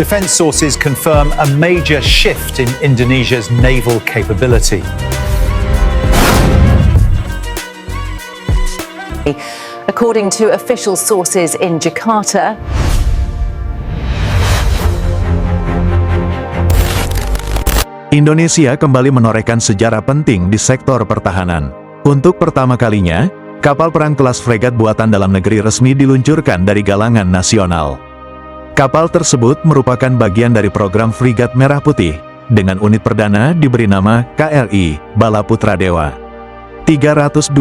Defence sources confirm a major shift in Indonesia's naval capability. According to official sources in Jakarta, Indonesia kembali menorehkan sejarah penting di sektor pertahanan. Untuk pertama kalinya, kapal perang kelas fregat buatan dalam negeri resmi diluncurkan dari galangan nasional. Kapal tersebut merupakan bagian dari program Fregat Merah Putih, dengan unit perdana diberi nama KRI Bala Putra Dewa 322.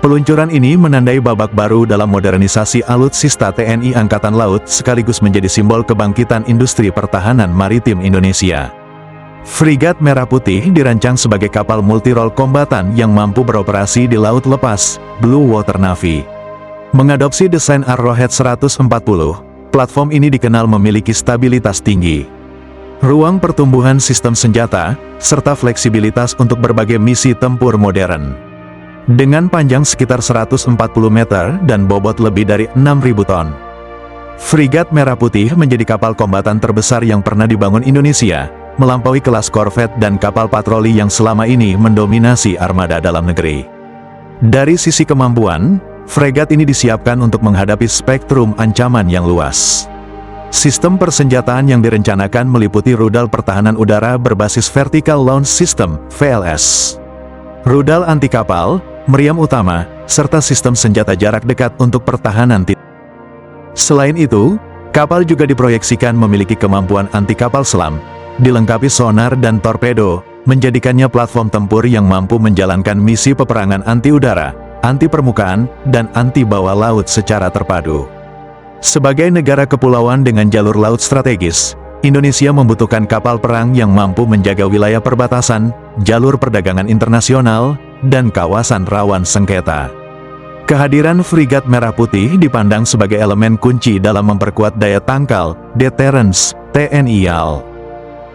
Peluncuran ini menandai babak baru dalam modernisasi alutsista TNI Angkatan Laut sekaligus menjadi simbol kebangkitan industri pertahanan maritim Indonesia. Fregat Merah Putih dirancang sebagai kapal multirol kombatan yang mampu beroperasi di laut lepas, Blue Water Navy. Mengadopsi desain Arrowhead 140, platform ini dikenal memiliki stabilitas tinggi, ruang pertumbuhan sistem senjata, serta fleksibilitas untuk berbagai misi tempur modern. Dengan panjang sekitar 140 meter dan bobot lebih dari 6.000 ton. Fregat Merah Putih menjadi kapal kombatan terbesar yang pernah dibangun Indonesia, melampaui kelas korvet dan kapal patroli yang selama ini mendominasi armada dalam negeri. Dari sisi kemampuan, fregat ini disiapkan untuk menghadapi spektrum ancaman yang luas. Sistem persenjataan yang direncanakan meliputi rudal pertahanan udara berbasis Vertical Launch System (VLS), rudal anti kapal, meriam utama, serta sistem senjata jarak dekat untuk pertahanan titik. Selain itu, kapal juga diproyeksikan memiliki kemampuan anti kapal selam, dilengkapi sonar dan torpedo, menjadikannya platform tempur yang mampu menjalankan misi peperangan anti udara, anti permukaan, dan anti bawah laut secara terpadu. Sebagai negara kepulauan dengan jalur laut strategis, Indonesia membutuhkan kapal perang yang mampu menjaga wilayah perbatasan, jalur perdagangan internasional, dan kawasan rawan sengketa. Kehadiran Fregat Merah Putih dipandang sebagai elemen kunci dalam memperkuat daya tangkal, deterrence, TNI AL.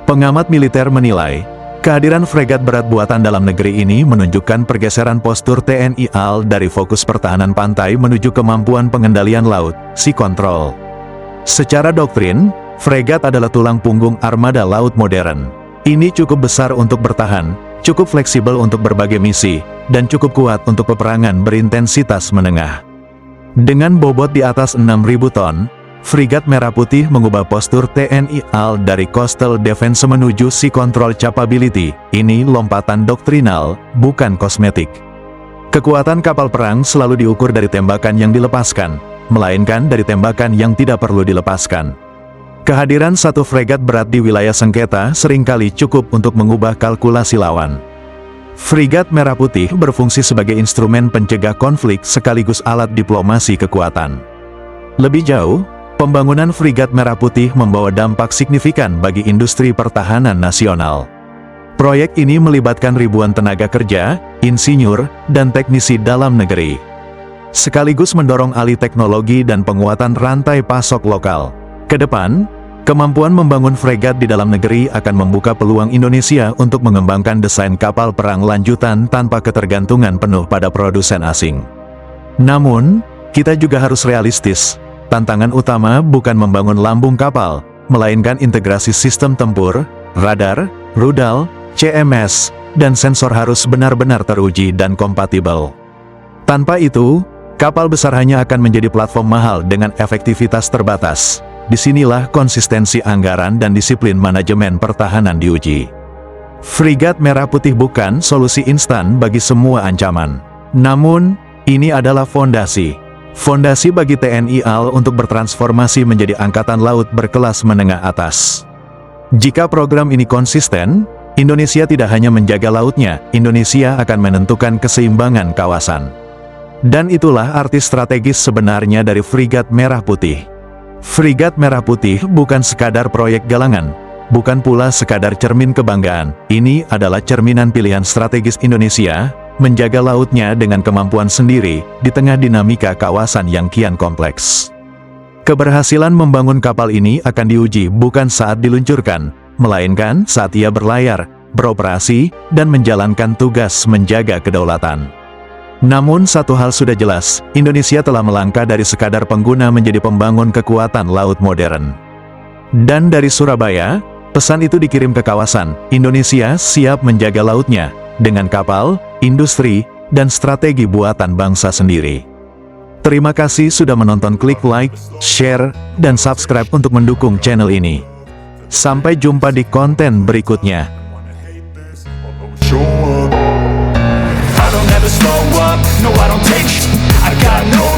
Pengamat militer menilai, kehadiran fregat berat buatan dalam negeri ini menunjukkan pergeseran postur TNI AL dari fokus pertahanan pantai menuju kemampuan pengendalian laut, sea control. Secara doktrin, fregat adalah tulang punggung armada laut modern. Ini cukup besar untuk bertahan, cukup fleksibel untuk berbagai misi, dan cukup kuat untuk peperangan berintensitas menengah. Dengan bobot di atas 6.000 ton, Fregat Merah Putih mengubah postur TNI AL dari coastal defense menuju sea control capability. Ini lompatan doktrinal, bukan kosmetik. Kekuatan kapal perang selalu diukur dari tembakan yang dilepaskan, melainkan dari tembakan yang tidak perlu dilepaskan. Kehadiran satu fregat berat di wilayah sengketa seringkali cukup untuk mengubah kalkulasi lawan. Fregat Merah Putih berfungsi sebagai instrumen pencegah konflik sekaligus alat diplomasi kekuatan. Lebih jauh, pembangunan Fregat Merah Putih membawa dampak signifikan bagi industri pertahanan nasional. Proyek ini melibatkan ribuan tenaga kerja, insinyur, dan teknisi dalam negeri, sekaligus mendorong alih teknologi dan penguatan rantai pasok lokal. Ke depan, kemampuan membangun fregat di dalam negeri akan membuka peluang Indonesia untuk mengembangkan desain kapal perang lanjutan tanpa ketergantungan penuh pada produsen asing. Namun, kita juga harus realistis. Tantangan utama bukan membangun lambung kapal, melainkan integrasi sistem tempur, radar, rudal, CMS, dan sensor harus benar-benar teruji dan kompatibel. Tanpa itu, kapal besar hanya akan menjadi platform mahal dengan efektivitas terbatas. Disinilah konsistensi anggaran dan disiplin manajemen pertahanan diuji. Fregat Merah Putih bukan solusi instan bagi semua ancaman. Namun, ini adalah fondasi bagi TNI AL untuk bertransformasi menjadi angkatan laut berkelas menengah atas. Jika program ini konsisten, Indonesia tidak hanya menjaga lautnya, Indonesia akan menentukan keseimbangan kawasan. Dan itulah arti strategis sebenarnya dari Fregat Merah Putih. Fregat Merah Putih bukan sekadar proyek galangan, bukan pula sekadar cermin kebanggaan. Ini adalah cerminan pilihan strategis Indonesia, menjaga lautnya dengan kemampuan sendiri, di tengah dinamika kawasan yang kian kompleks. Keberhasilan membangun kapal ini akan diuji bukan saat diluncurkan, melainkan saat ia berlayar, beroperasi, dan menjalankan tugas menjaga kedaulatan. Namun satu hal sudah jelas, Indonesia telah melangkah dari sekadar pengguna menjadi pembangun kekuatan laut modern. Dan dari Surabaya, pesan itu dikirim ke kawasan. Indonesia siap menjaga lautnya dengan kapal, industri, dan strategi buatan bangsa sendiri. Terima kasih sudah menonton. Klik like, share, dan subscribe untuk mendukung channel ini. Sampai jumpa di konten berikutnya. I don't ever slow up, no I don't take sh- I got no